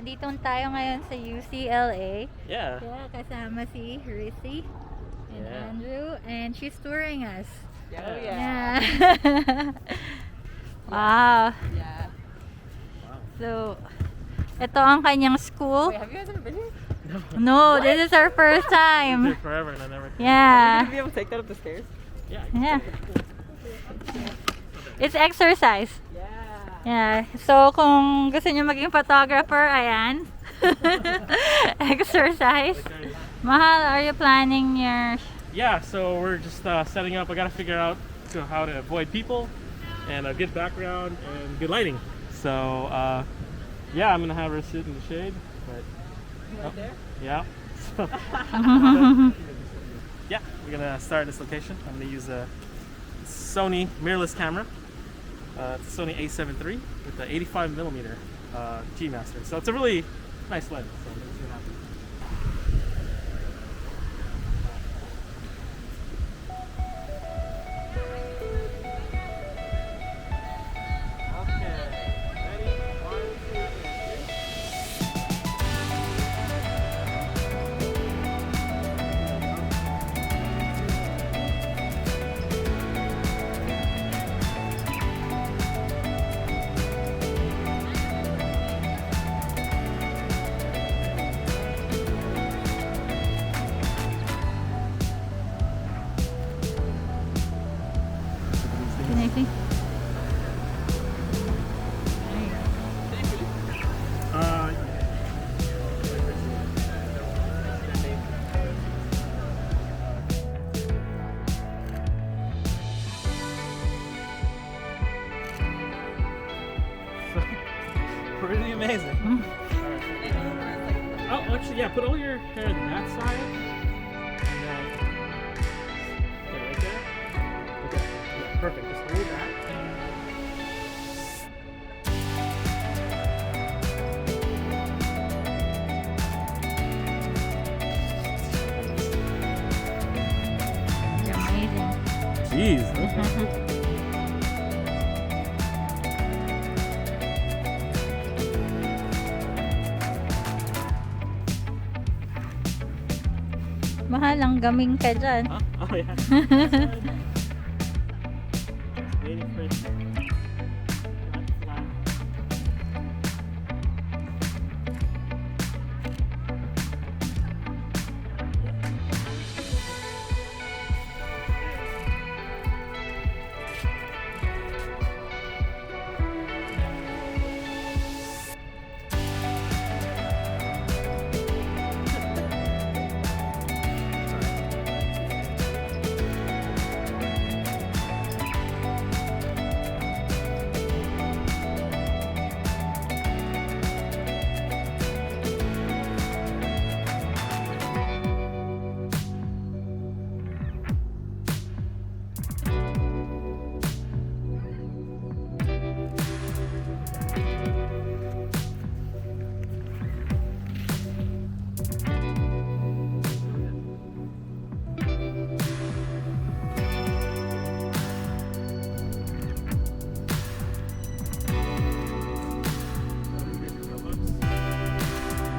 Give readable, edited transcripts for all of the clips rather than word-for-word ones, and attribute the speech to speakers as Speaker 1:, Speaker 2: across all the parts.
Speaker 1: Nandito tayo ngayon sa UCLA.
Speaker 2: Yeah.
Speaker 1: Yeah, kasama si Rissy and
Speaker 2: Yeah.
Speaker 1: Andrew, and she's touring us.
Speaker 3: Oh
Speaker 1: Yeah. Wow.
Speaker 3: Yeah.
Speaker 1: So, ito ang kanyang school.
Speaker 3: Wait, have you guys ever been here?
Speaker 1: No, this is our first
Speaker 2: Been
Speaker 1: time.
Speaker 2: here forever and I never.
Speaker 3: Are you
Speaker 1: Yeah.
Speaker 3: gonna be able to take that up the stairs?
Speaker 2: Yeah.
Speaker 1: Yeah. It's exercise.
Speaker 3: Yeah.
Speaker 1: Yeah. So, kung gusto niyo maging photographer, ayan. Exercise. Mahal, are you planning your...
Speaker 2: Yeah. So we're just setting up. I gotta figure out how to avoid people and a good background and good lighting. So yeah, I'm gonna have her sit in the shade. But
Speaker 3: Right there?
Speaker 2: yeah. So, yeah, we're gonna start this location. I'm gonna use a Sony mirrorless camera. It's a Sony A7III with the 85mm G Master. So it's a really nice lens. So let's see what happens. Okay, ready? 1, 2, 3.
Speaker 1: Can I see?
Speaker 2: Pretty amazing. Oh, actually, yeah. Put all your hair on that side. And then, okay, right there. Okay, yeah, perfect. Just hold that.
Speaker 1: You're amazing.
Speaker 2: Jeez. Okay.
Speaker 1: Mahal, ang gaming ka dyan.
Speaker 2: Huh? Oh yeah. Waiting for it. Flat.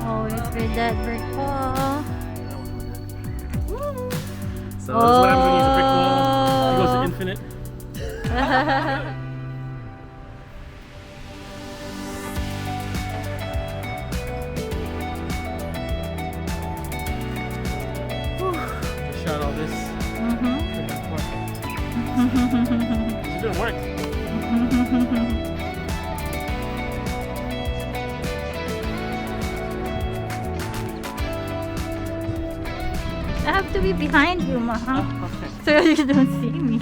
Speaker 1: Oh, it's with that brick wall.
Speaker 2: So this is what happens when you use a brick wall. It goes to infinite. Shot all this. She's doing work.
Speaker 1: I have to be behind you, Mahal,
Speaker 2: Oh, okay.
Speaker 1: so you don't see me.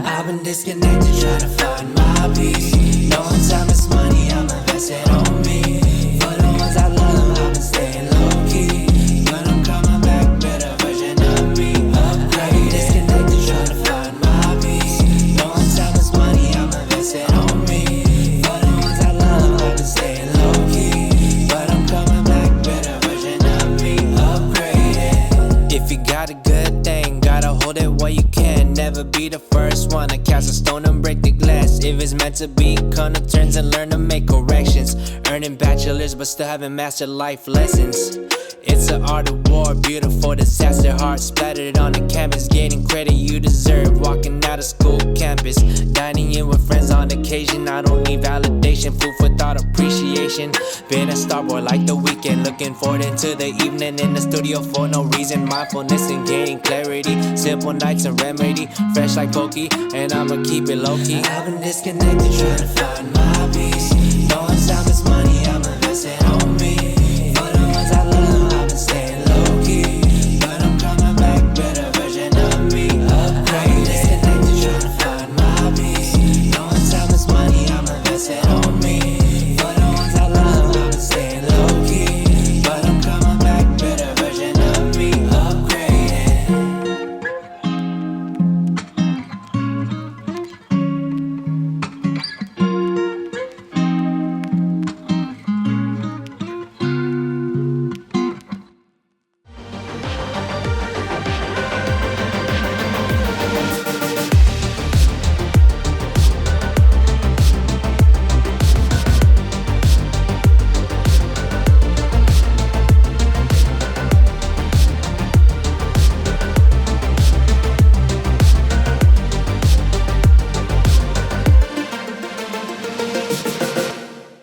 Speaker 4: I've been disconnected trying to find my peace. Knowing time is money, I'm invested on me. For the ones I love, I've been staying low key. But I'm coming back, better version of me. Upgrade, disconnected trying to find my peace. Knowing time is money, I'm invested on me. For the ones I love, I've been staying low key. But I'm coming back, better version of me. Upgrade. If you got a good thing, gotta hold it while you can. Never be the first one to catch a stone and break the glass. If it's meant to be, come to turns and learn to make corrections. Earning bachelors but still haven't mastered life lessons. It's an art of war, beautiful disaster. Heart splattered on the canvas, getting credit you deserve. Walking out of school campus, dining in with friends on occasion. I don't need validation, food for thought, appreciation. Been a star boy like the weekend, looking forward into the evening in the studio for no reason. Mindfulness and gaining clarity, simple nights and remedy. Fresh like Pokey, and I'ma keep it low key. I've been disconnected, trying to find my peace.